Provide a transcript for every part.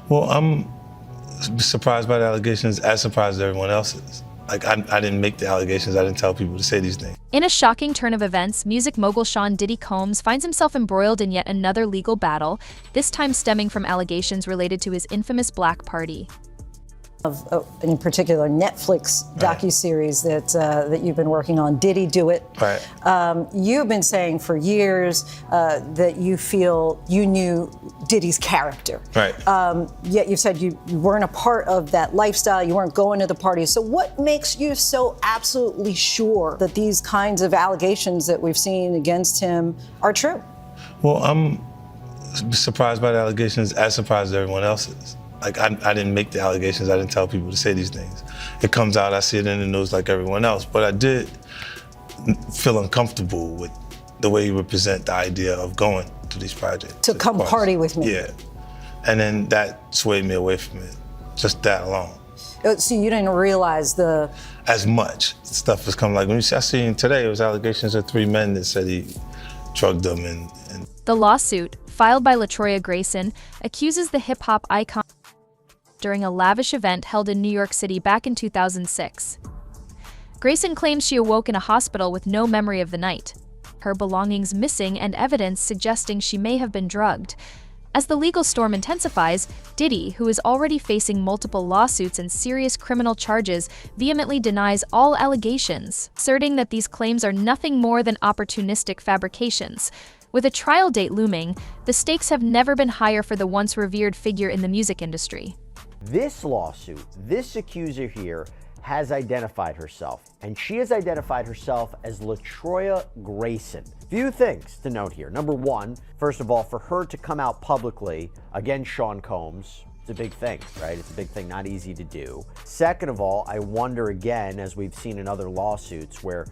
Well, I'm surprised by the allegations, as surprised as everyone else is. Like, I didn't make the allegations. I didn't tell people to say these things. In a shocking turn of events, music mogul Sean Diddy Combs finds himself embroiled in yet another legal battle, this time stemming from allegations related to his infamous Black Party. In particular, Netflix docuseries that you've been working on, Diddy Do It. Right. You've been saying for years that you feel you knew Diddy's character. Right. Yet you said you weren't a part of that lifestyle, you weren't going to the parties. So what makes you so absolutely sure that these kinds of allegations that we've seen against him are true? Well, I'm surprised by the allegations, as surprised as everyone else is. Like, I didn't make the allegations. I didn't tell people to say these things. It comes out, I see it in the news like everyone else. But I did feel uncomfortable with the way you would present the idea of going to these projects. To come party with me. Yeah. And then that swayed me away from it, just that alone. So you didn't realize as much stuff was coming. Like, when I seen today, it was allegations of 3 men that said he drugged them and The lawsuit, filed by LaTroya Grayson, accuses the hip-hop icon during a lavish event held in New York City back in 2006. Grayson claims she awoke in a hospital with no memory of the night, her belongings missing and evidence suggesting she may have been drugged. As the legal storm intensifies, Diddy, who is already facing multiple lawsuits and serious criminal charges, vehemently denies all allegations, asserting that these claims are nothing more than opportunistic fabrications. With a trial date looming, the stakes have never been higher for the once revered figure in the music industry. This lawsuit, this accuser here, has identified herself, and she has identified herself as LaTroya Grayson. Few things to note here. Number one, first of all, for her to come out publicly against Sean Combs, it's a big thing, right? It's a big thing, not easy to do. Second of all, I wonder again, as we've seen in other lawsuits where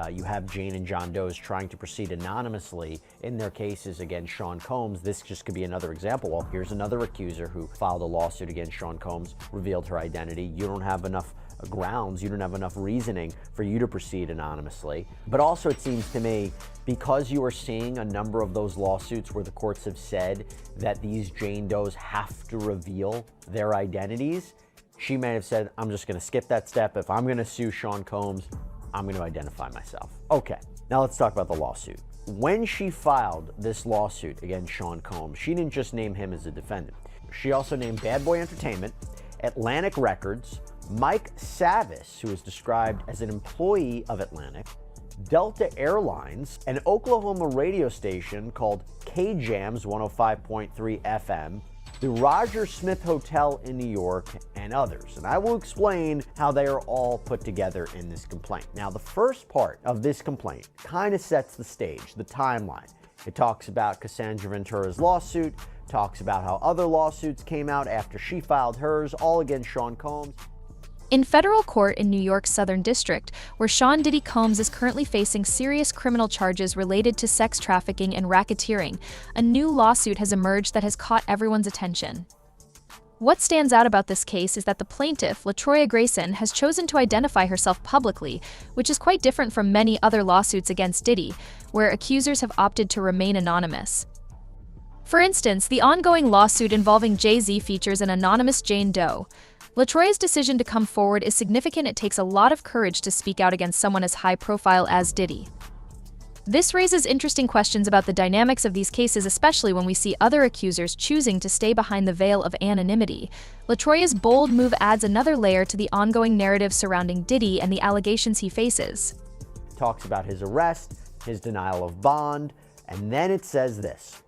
you have Jane and John Doe's trying to proceed anonymously in their cases against Sean Combs. This just could be another example. Well, here's another accuser who filed a lawsuit against Sean Combs, revealed her identity. You don't have enough grounds, you don't have enough reasoning for you to proceed anonymously. But also, it seems to me, because you are seeing a number of those lawsuits where the courts have said that these Jane Does have to reveal their identities, she may have said, I'm just going to skip that step. If I'm going to sue Sean Combs, I'm going to identify myself. Okay, now let's talk about the lawsuit. When she filed this lawsuit against Sean Combs, she didn't just name him as a defendant. She also named Bad Boy Entertainment, Atlantic Records, Mike Savis, who is described as an employee of Atlantic, Delta Airlines, an Oklahoma radio station called K-Jams 105.3 FM, the Roger Smith Hotel in New York, and others. And I will explain how they are all put together in this complaint. Now, the first part of this complaint kind of sets the stage, the timeline. It talks about Cassandra Ventura's lawsuit, talks about how other lawsuits came out after she filed hers, all against Sean Combs. In federal court in New York's Southern District, where Sean Diddy Combs is currently facing serious criminal charges related to sex trafficking and racketeering, a new lawsuit has emerged that has caught everyone's attention. What stands out about this case is that the plaintiff, LaTroya Grayson, has chosen to identify herself publicly, which is quite different from many other lawsuits against Diddy, where accusers have opted to remain anonymous. For instance, the ongoing lawsuit involving Jay-Z features an anonymous Jane Doe. LaTroya's decision to come forward is significant. It takes a lot of courage to speak out against someone as high profile as Diddy. This raises interesting questions about the dynamics of these cases, especially when we see other accusers choosing to stay behind the veil of anonymity. LaTroya's bold move adds another layer to the ongoing narrative surrounding Diddy and the allegations he faces. It talks about his arrest, his denial of bond, and then it says this.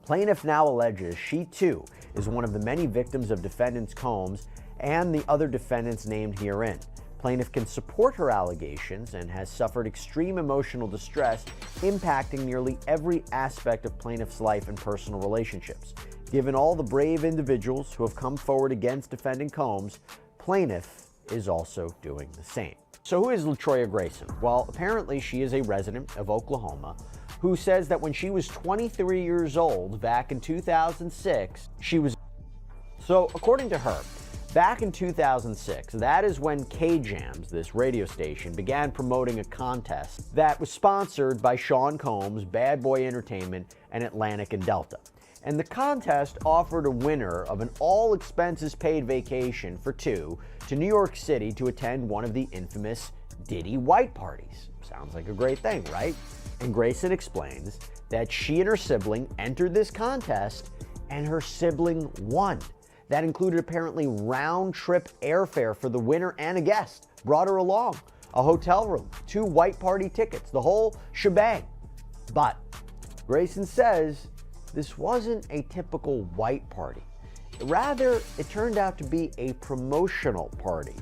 Plaintiff now alleges she too is one of the many victims of defendants Combs and the other defendants named herein. Plaintiff can support her allegations and has suffered extreme emotional distress impacting nearly every aspect of plaintiff's life and personal relationships. Given all the brave individuals who have come forward against defendant Combs, plaintiff is also doing the same. So who is LaTroya Grayson? Well, apparently she is a resident of Oklahoma who says that when she was 23 years old back in 2006, she was... So according to her, back in 2006, that is when K-Jams, this radio station, began promoting a contest that was sponsored by Sean Combs, Bad Boy Entertainment, and Atlantic and Delta. And the contest offered a winner of an all-expenses-paid vacation for two to New York City to attend one of the infamous Diddy white parties. Sounds like a great thing, right? And Grayson explains that she and her sibling entered this contest and her sibling won. That included apparently round-trip airfare for the winner and a guest, brought her along, a hotel room, 2 white party tickets, the whole shebang. But Grayson says this wasn't a typical white party. Rather, it turned out to be a promotional party.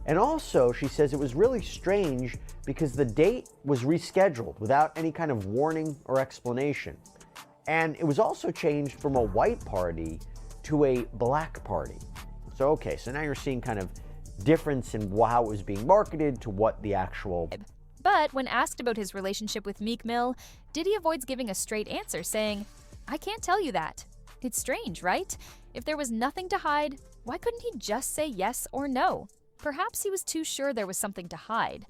And also, she says it was really strange because the date was rescheduled without any kind of warning or explanation. And it was also changed from a white party to a black party. So, okay, so now you're seeing kind of difference in how it was being marketed to what the actual... But when asked about his relationship with Meek Mill, Diddy avoids giving a straight answer, saying, "I can't tell you that." It's strange, right? If there was nothing to hide, why couldn't he just say yes or no? Perhaps he was too sure there was something to hide.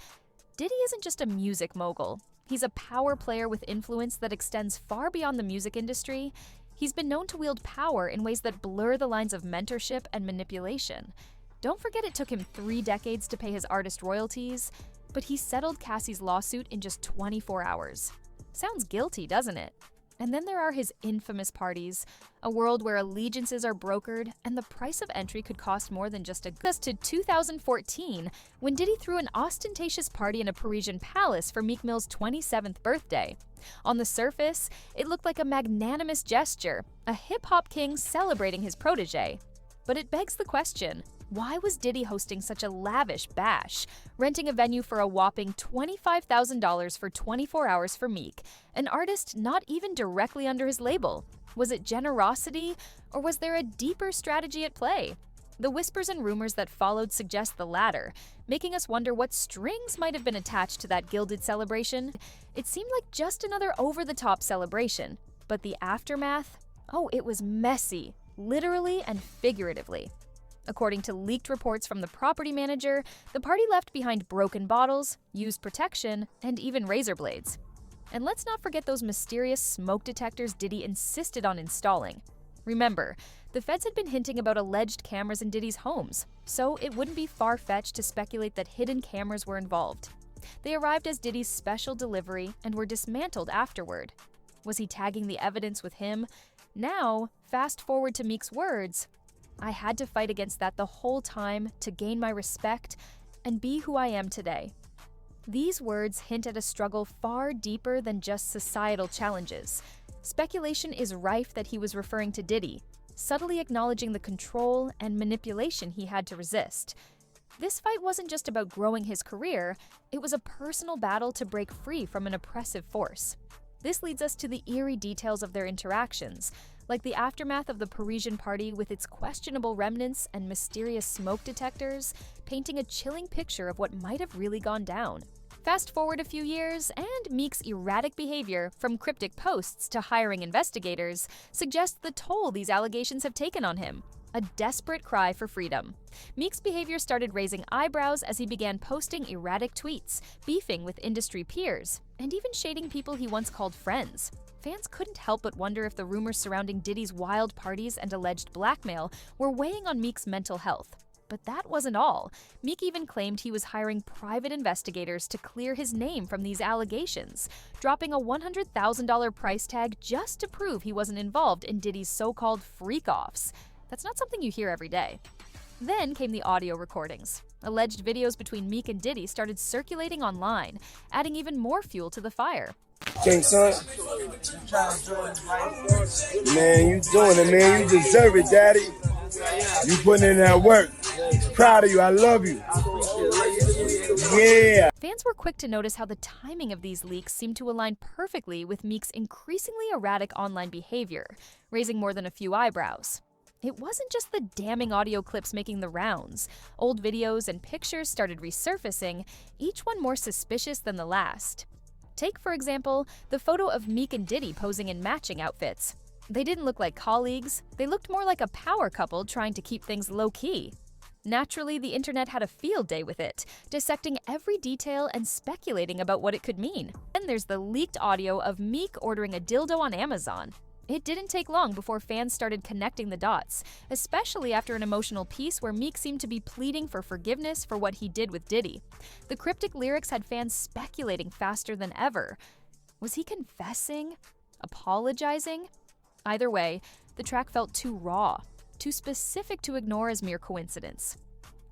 Diddy isn't just a music mogul. He's a power player with influence that extends far beyond the music industry. He's been known to wield power in ways that blur the lines of mentorship and manipulation. Don't forget it took him 3 decades to pay his artist royalties, but he settled Cassie's lawsuit in just 24 hours. Sounds guilty, doesn't it? And then there are his infamous parties, a world where allegiances are brokered and the price of entry could cost more than just to 2014, when Diddy threw an ostentatious party in a Parisian palace for Meek Mill's 27th birthday. On the surface, it looked like a magnanimous gesture, a hip-hop king celebrating his protege. But it begs the question, why was Diddy hosting such a lavish bash, renting a venue for a whopping $25,000 for 24 hours for Meek, an artist not even directly under his label? Was it generosity, or was there a deeper strategy at play? The whispers and rumors that followed suggest the latter, making us wonder what strings might have been attached to that gilded celebration. It seemed like just another over-the-top celebration, but the aftermath? Oh, it was messy, literally and figuratively. According to leaked reports from the property manager, the party left behind broken bottles, used protection, and even razor blades. And let's not forget those mysterious smoke detectors Diddy insisted on installing. Remember, the feds had been hinting about alleged cameras in Diddy's homes, so it wouldn't be far-fetched to speculate that hidden cameras were involved. They arrived as Diddy's special delivery and were dismantled afterward. Was he tagging the evidence with him? Now, fast forward to Meek's words, "I had to fight against that the whole time to gain my respect and be who I am today." These words hint at a struggle far deeper than just societal challenges. Speculation is rife that he was referring to Diddy, subtly acknowledging the control and manipulation he had to resist. This fight wasn't just about growing his career, it was a personal battle to break free from an oppressive force. This leads us to the eerie details of their interactions, like the aftermath of the Parisian party with its questionable remnants and mysterious smoke detectors, painting a chilling picture of what might have really gone down. Fast forward a few years, and Meek's erratic behavior, from cryptic posts to hiring investigators, suggests the toll these allegations have taken on him. A desperate cry for freedom. Meek's behavior started raising eyebrows as he began posting erratic tweets, beefing with industry peers, and even shading people he once called friends. Fans couldn't help but wonder if the rumors surrounding Diddy's wild parties and alleged blackmail were weighing on Meek's mental health. But that wasn't all. Meek even claimed he was hiring private investigators to clear his name from these allegations, dropping a $100,000 price tag just to prove he wasn't involved in Diddy's so-called freak-offs. That's not something you hear every day. Then came the audio recordings. Alleged videos between Meek and Diddy started circulating online, adding even more fuel to the fire. Okay, son. Man, you doing it, man. You deserve it, Daddy. You putting in that work. Proud of you. I love you. Yeah. Fans were quick to notice how the timing of these leaks seemed to align perfectly with Meek's increasingly erratic online behavior, raising more than a few eyebrows. It wasn't just the damning audio clips making the rounds. Old videos and pictures started resurfacing, each one more suspicious than the last. Take, for example, the photo of Meek and Diddy posing in matching outfits. They didn't look like colleagues, they looked more like a power couple trying to keep things low-key. Naturally, the internet had a field day with it, dissecting every detail and speculating about what it could mean. Then there's the leaked audio of Meek ordering a dildo on Amazon. It didn't take long before fans started connecting the dots, especially after an emotional piece where Meek seemed to be pleading for forgiveness for what he did with Diddy. The cryptic lyrics had fans speculating faster than ever. Was he confessing? Apologizing? Either way, the track felt too raw, too specific to ignore as mere coincidence.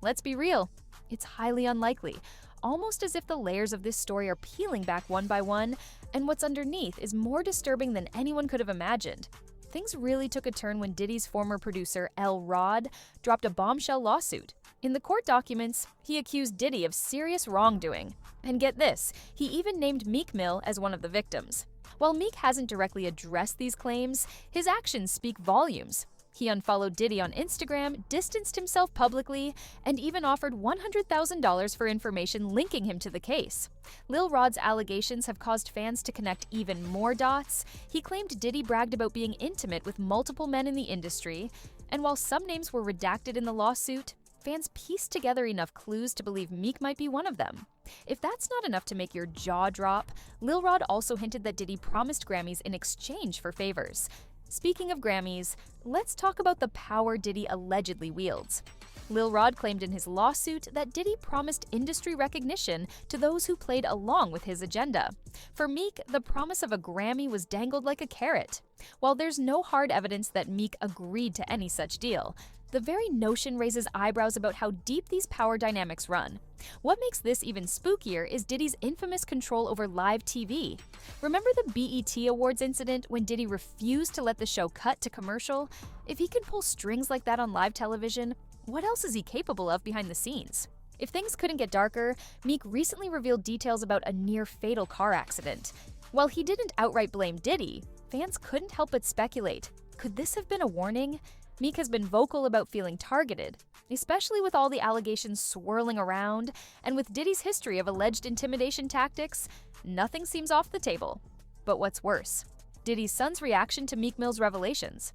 Let's be real, it's highly unlikely, almost as if the layers of this story are peeling back one by one, and what's underneath is more disturbing than anyone could have imagined. Things really took a turn when Diddy's former producer, L. Rod, dropped a bombshell lawsuit. In the court documents, he accused Diddy of serious wrongdoing. And get this, he even named Meek Mill as one of the victims. While Meek hasn't directly addressed these claims, his actions speak volumes. He unfollowed Diddy on Instagram, distanced himself publicly, and even offered $100,000 for information linking him to the case. Lil Rod's allegations have caused fans to connect even more dots. He claimed Diddy bragged about being intimate with multiple men in the industry, and while some names were redacted in the lawsuit, fans pieced together enough clues to believe Meek might be one of them. If that's not enough to make your jaw drop, Lil Rod also hinted that Diddy promised Grammys in exchange for favors. Speaking of Grammys, let's talk about the power Diddy allegedly wields. Lil Rod claimed in his lawsuit that Diddy promised industry recognition to those who played along with his agenda. For Meek, the promise of a Grammy was dangled like a carrot. While there's no hard evidence that Meek agreed to any such deal, the very notion raises eyebrows about how deep these power dynamics run. What makes this even spookier is Diddy's infamous control over live TV. Remember the BET Awards incident when Diddy refused to let the show cut to commercial? If he can pull strings like that on live television, what else is he capable of behind the scenes? If things couldn't get darker, Meek recently revealed details about a near-fatal car accident. While he didn't outright blame Diddy, fans couldn't help but speculate. Could this have been a warning? Meek has been vocal about feeling targeted, especially with all the allegations swirling around, and with Diddy's history of alleged intimidation tactics, nothing seems off the table. But what's worse, Diddy's son's reaction to Meek Mill's revelations?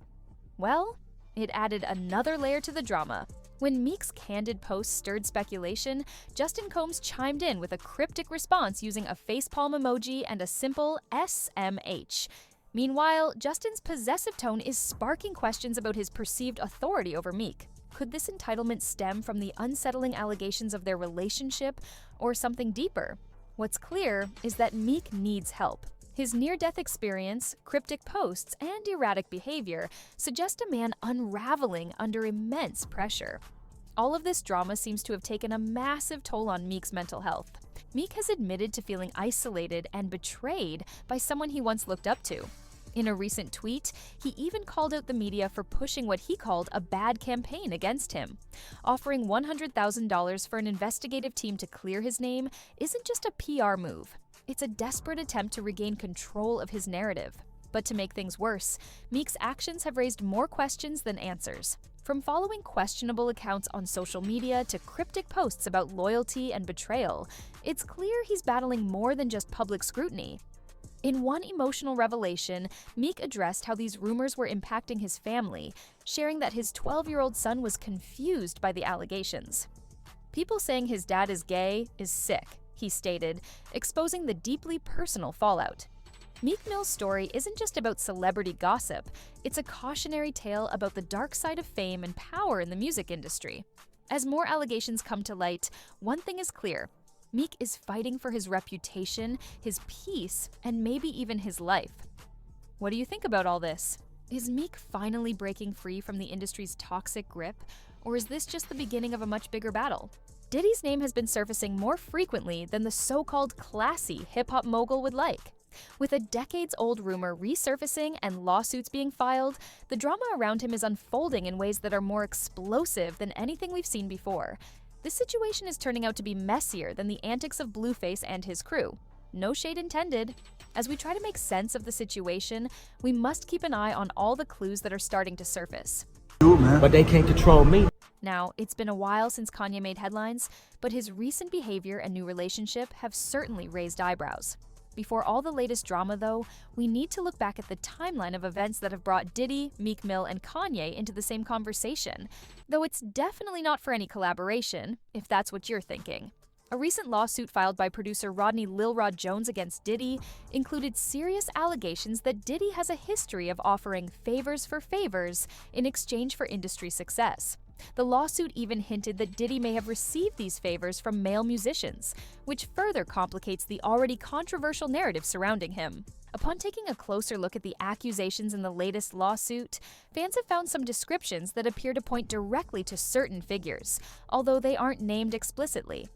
Well, it added another layer to the drama. When Meek's candid post stirred speculation, Justin Combs chimed in with a cryptic response using a facepalm emoji and a simple SMH. Meanwhile, Justin's possessive tone is sparking questions about his perceived authority over Meek. Could this entitlement stem from the unsettling allegations of their relationship or something deeper? What's clear is that Meek needs help. His near-death experience, cryptic posts, and erratic behavior suggest a man unraveling under immense pressure. All of this drama seems to have taken a massive toll on Meek's mental health. Meek has admitted to feeling isolated and betrayed by someone he once looked up to. In a recent tweet, he even called out the media for pushing what he called a bad campaign against him. Offering $100,000 for an investigative team to clear his name isn't just a PR move. It's a desperate attempt to regain control of his narrative. But to make things worse, Meek's actions have raised more questions than answers. From following questionable accounts on social media to cryptic posts about loyalty and betrayal, it's clear he's battling more than just public scrutiny. In one emotional revelation, Meek addressed how these rumors were impacting his family, sharing that his 12-year-old son was confused by the allegations. "People saying his dad is gay is sick," he stated, exposing the deeply personal fallout. Meek Mill's story isn't just about celebrity gossip, it's a cautionary tale about the dark side of fame and power in the music industry. As more allegations come to light, one thing is clear: Meek is fighting for his reputation, his peace, and maybe even his life. What do you think about all this? Is Meek finally breaking free from the industry's toxic grip, or is this just the beginning of a much bigger battle? Diddy's name has been surfacing more frequently than the so-called classy hip-hop mogul would like. With a decades-old rumor resurfacing and lawsuits being filed, the drama around him is unfolding in ways that are more explosive than anything we've seen before. This situation is turning out to be messier than the antics of Blueface and his crew. No shade intended. As we try to make sense of the situation, we must keep an eye on all the clues that are starting to surface. But they can't control me. Now, it's been a while since Kanye made headlines, but his recent behavior and new relationship have certainly raised eyebrows. Before all the latest drama, though, we need to look back at the timeline of events that have brought Diddy, Meek Mill, and Kanye into the same conversation, though it's definitely not for any collaboration, if that's what you're thinking. A recent lawsuit filed by producer Rodney Lil Rod Jones against Diddy included serious allegations that Diddy has a history of offering favors for favors in exchange for industry success. The lawsuit even hinted that Diddy may have received these favors from male musicians, which further complicates the already controversial narrative surrounding him. Upon taking a closer look at the accusations in the latest lawsuit, fans have found some descriptions that appear to point directly to certain figures, although they aren't named explicitly.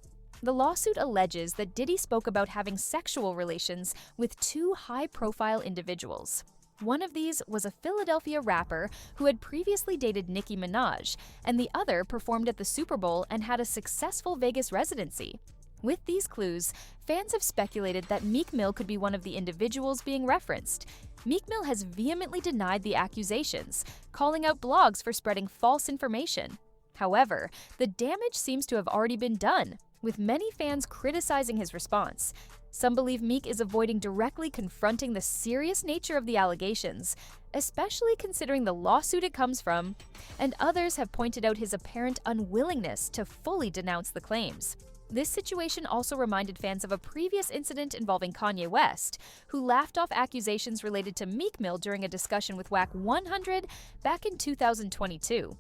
The lawsuit alleges that Diddy spoke about having sexual relations with two high-profile individuals. One of these was a Philadelphia rapper who had previously dated Nicki Minaj, and the other performed at the Super Bowl and had a successful Vegas residency. With these clues, fans have speculated that Meek Mill could be one of the individuals being referenced. Meek Mill has vehemently denied the accusations, calling out blogs for spreading false information. However, the damage seems to have already been done, with many fans criticizing his response. Some believe Meek is avoiding directly confronting the serious nature of the allegations, especially considering the lawsuit it comes from, and others have pointed out his apparent unwillingness to fully denounce the claims. This situation also reminded fans of a previous incident involving Kanye West, who laughed off accusations related to Meek Mill during a discussion with WAC 100 back in 2022.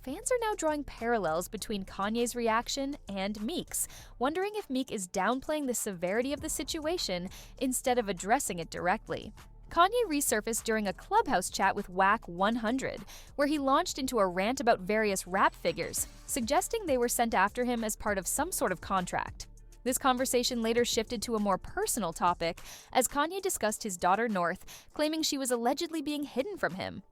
Fans are now drawing parallels between Kanye's reaction and Meek's, wondering if Meek is downplaying the severity of the situation instead of addressing it directly. Kanye resurfaced during a Clubhouse chat with WAC 100, where he launched into a rant about various rap figures, suggesting they were sent after him as part of some sort of contract. This conversation later shifted to a more personal topic, as Kanye discussed his daughter North, claiming she was allegedly being hidden from him.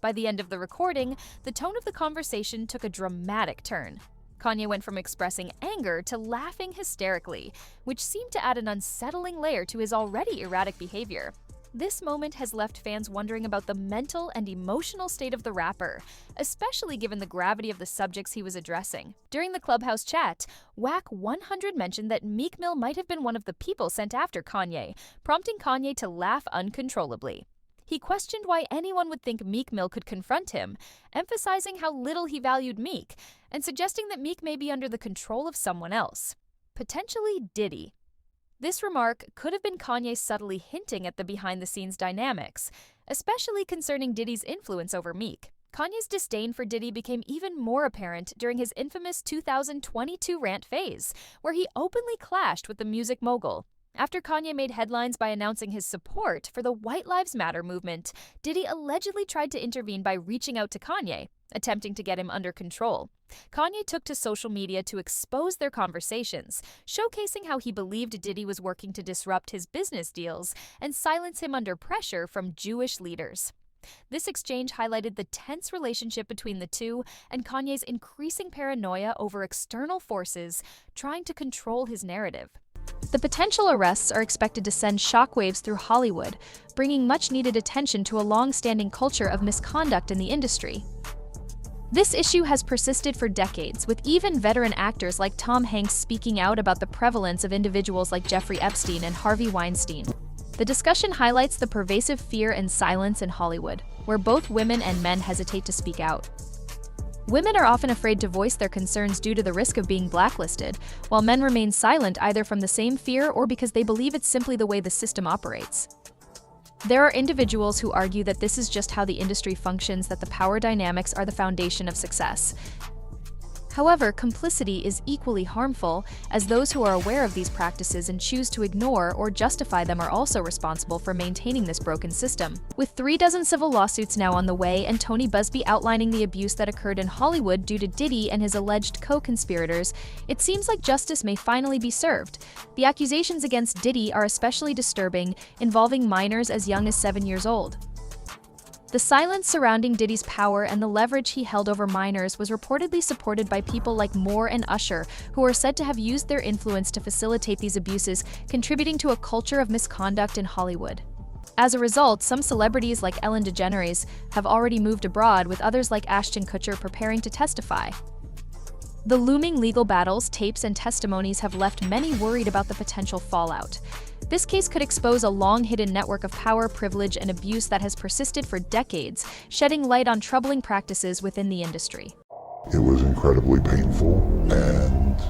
By the end of the recording, the tone of the conversation took a dramatic turn. Kanye went from expressing anger to laughing hysterically, which seemed to add an unsettling layer to his already erratic behavior. This moment has left fans wondering about the mental and emotional state of the rapper, especially given the gravity of the subjects he was addressing. During the Clubhouse chat, WAC 100 mentioned that Meek Mill might have been one of the people sent after Kanye, prompting Kanye to laugh uncontrollably. He questioned why anyone would think Meek Mill could confront him, emphasizing how little he valued Meek, and suggesting that Meek may be under the control of someone else, potentially Diddy. This remark could have been Kanye subtly hinting at the behind-the-scenes dynamics, especially concerning Diddy's influence over Meek. Kanye's disdain for Diddy became even more apparent during his infamous 2022 rant phase, where he openly clashed with the music mogul. After Kanye made headlines by announcing his support for the White Lives Matter movement, Diddy allegedly tried to intervene by reaching out to Kanye, attempting to get him under control. Kanye took to social media to expose their conversations, showcasing how he believed Diddy was working to disrupt his business deals and silence him under pressure from Jewish leaders. This exchange highlighted the tense relationship between the two and Kanye's increasing paranoia over external forces trying to control his narrative. The potential arrests are expected to send shockwaves through Hollywood, bringing much-needed attention to a long-standing culture of misconduct in the industry. This issue has persisted for decades, with even veteran actors like Tom Hanks speaking out about the prevalence of individuals like Jeffrey Epstein and Harvey Weinstein. The discussion highlights the pervasive fear and silence in Hollywood, where both women and men hesitate to speak out. Women are often afraid to voice their concerns due to the risk of being blacklisted, while men remain silent either from the same fear or because they believe it's simply the way the system operates. There are individuals who argue that this is just how the industry functions, that the power dynamics are the foundation of success. However, complicity is equally harmful, as those who are aware of these practices and choose to ignore or justify them are also responsible for maintaining this broken system. With 36 civil lawsuits now on the way and Tony Busby outlining the abuse that occurred in Hollywood due to Diddy and his alleged co-conspirators, it seems like justice may finally be served. The accusations against Diddy are especially disturbing, involving minors as young as 7 years old. The silence surrounding Diddy's power and the leverage he held over minors was reportedly supported by people like Moore and Usher, who are said to have used their influence to facilitate these abuses, contributing to a culture of misconduct in Hollywood. As a result, some celebrities like Ellen DeGeneres have already moved abroad, with others like Ashton Kutcher preparing to testify. The looming legal battles, tapes, and testimonies have left many worried about the potential fallout. This case could expose a long-hidden network of power, privilege, and abuse that has persisted for decades, shedding light on troubling practices within the industry. It was incredibly painful, and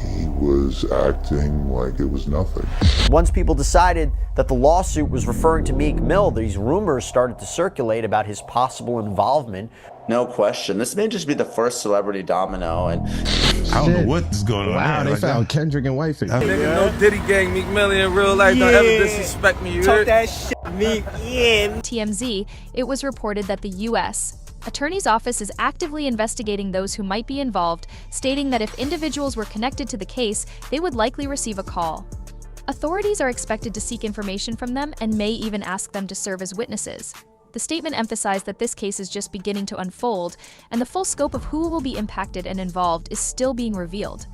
he was acting like it was nothing. Once people decided that the lawsuit was referring to Meek Mill, these rumors started to circulate about his possible involvement. No question. This may just be the first celebrity domino, and I don't know what's going on. Wow, there. they found Kendrick and Wifey. Nigga, no Diddy gang, Meek Mill in real life. Don't ever disrespect me, you heard? That shit, Meek. Yeah. TMZ, it was reported that the U.S. Attorney's Office is actively investigating those who might be involved, stating that if individuals were connected to the case, they would likely receive a call. Authorities are expected to seek information from them and may even ask them to serve as witnesses. The statement emphasized that this case is just beginning to unfold, and the full scope of who will be impacted and involved is still being revealed.